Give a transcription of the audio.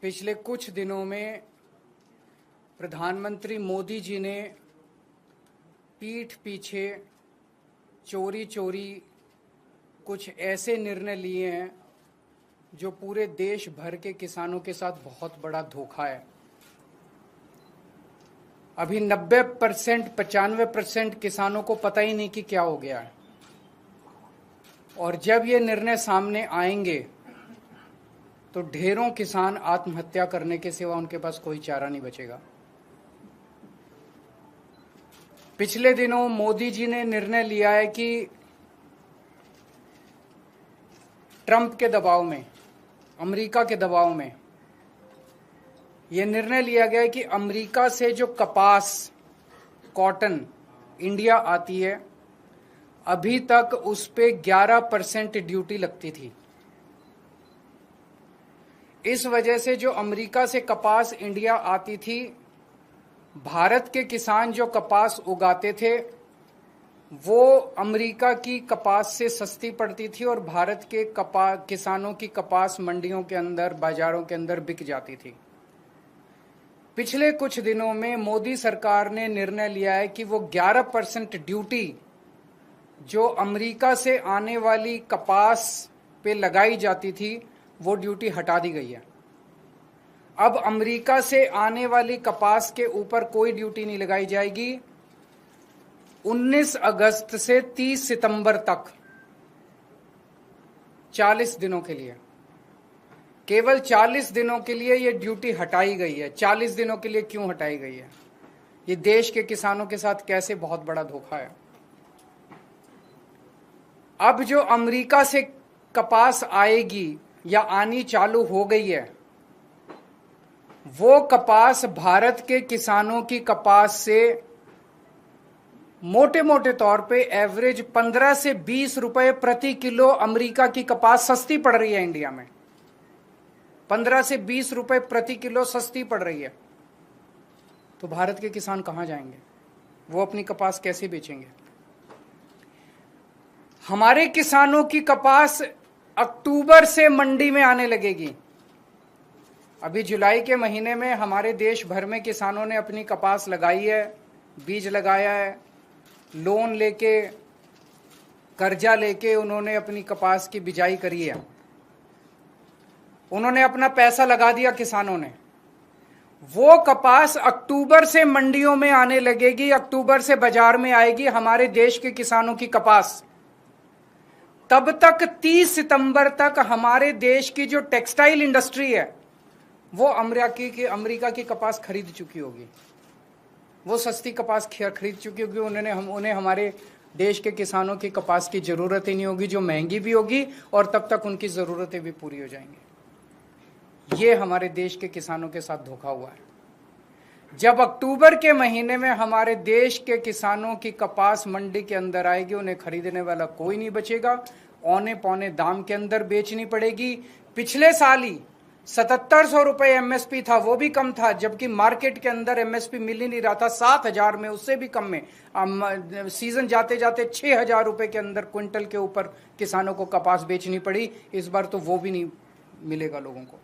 पिछले कुछ दिनों में प्रधानमंत्री मोदी जी ने पीठ पीछे चोरी चोरी कुछ ऐसे निर्णय लिए हैं जो पूरे देश भर के किसानों के साथ बहुत बड़ा धोखा है। अभी 90% 95% किसानों को पता ही नहीं कि क्या हो गया है, और जब ये निर्णय सामने आएंगे तो ढेरों किसान आत्महत्या करने के सिवा उनके पास कोई चारा नहीं बचेगा। पिछले दिनों मोदी जी ने निर्णय लिया है कि ट्रंप के दबाव में, अमेरिका के दबाव में यह निर्णय लिया गया है कि अमेरिका से जो कपास, कॉटन इंडिया आती है, अभी तक उस पे 11% ड्यूटी लगती थी। इस वजह से जो अमेरिका से कपास इंडिया आती थी, भारत के किसान जो कपास उगाते थे वो अमेरिका की कपास से सस्ती पड़ती थी और भारत के किसानों की कपास मंडियों के अंदर, बाजारों के अंदर बिक जाती थी। पिछले कुछ दिनों में मोदी सरकार ने निर्णय लिया है कि वो 11% ड्यूटी जो अमेरिका से आने वाली कपास पे लगाई जाती थी, वो ड्यूटी हटा दी गई है। अब अमेरिका से आने वाली कपास के ऊपर कोई ड्यूटी नहीं लगाई जाएगी। 19 अगस्त से 30 सितंबर तक 40 दिनों के लिए, केवल 40 दिनों के लिए ये ड्यूटी हटाई गई है। 40 दिनों के लिए क्यों हटाई गई है? ये देश के किसानों के साथ कैसे बहुत बड़ा धोखा है। अब जो अमेरिका से कपास आएगी या आनी चालू हो गई है, वो कपास भारत के किसानों की कपास से मोटे मोटे तौर पे एवरेज 15 से 20 रुपए प्रति किलो अमेरिका की कपास सस्ती पड़ रही है। इंडिया में 15 से 20 रुपए प्रति किलो सस्ती पड़ रही है। तो भारत के किसान कहां जाएंगे? वो अपनी कपास कैसे बेचेंगे? हमारे किसानों की कपास अक्टूबर से मंडी में आने लगेगी। अभी जुलाई के महीने में हमारे देश भर में किसानों ने अपनी कपास लगाई है, बीज लगाया है, लोन लेके, कर्जा लेके उन्होंने अपनी कपास की बिजाई करी है। उन्होंने अपना पैसा लगा दिया किसानों ने। वो कपास अक्टूबर से मंडियों में आने लगेगी, अक्टूबर से बाजार में आएगी हमारे देश के किसानों की कपास। तब तक 30 सितंबर तक हमारे देश की जो टेक्सटाइल इंडस्ट्री है वो अमेरिका की कपास खरीद चुकी होगी। वो सस्ती कपास खरीद चुकी होगी। उन्हें हमारे देश के किसानों की कपास की जरूरत ही नहीं होगी, जो महंगी भी होगी, और तब तक उनकी जरूरतें भी पूरी हो जाएंगी। ये हमारे देश के किसानों के साथ धोखा हुआ है। जब अक्टूबर के महीने में हमारे देश के किसानों की कपास मंडी के अंदर आएगी, उन्हें खरीदने वाला कोई नहीं बचेगा। औने पौने दाम के अंदर बेचनी पड़ेगी। पिछले साल ही 7700 रुपए एमएसपी था, वो भी कम था, जबकि मार्केट के अंदर एमएसपी मिल ही नहीं रहा था। 7000 में, उससे भी कम में सीजन जाते जाते 6000 रुपए के अंदर क्विंटल के ऊपर किसानों को कपास बेचनी पड़ी। इस बार तो वो भी नहीं मिलेगा लोगों को।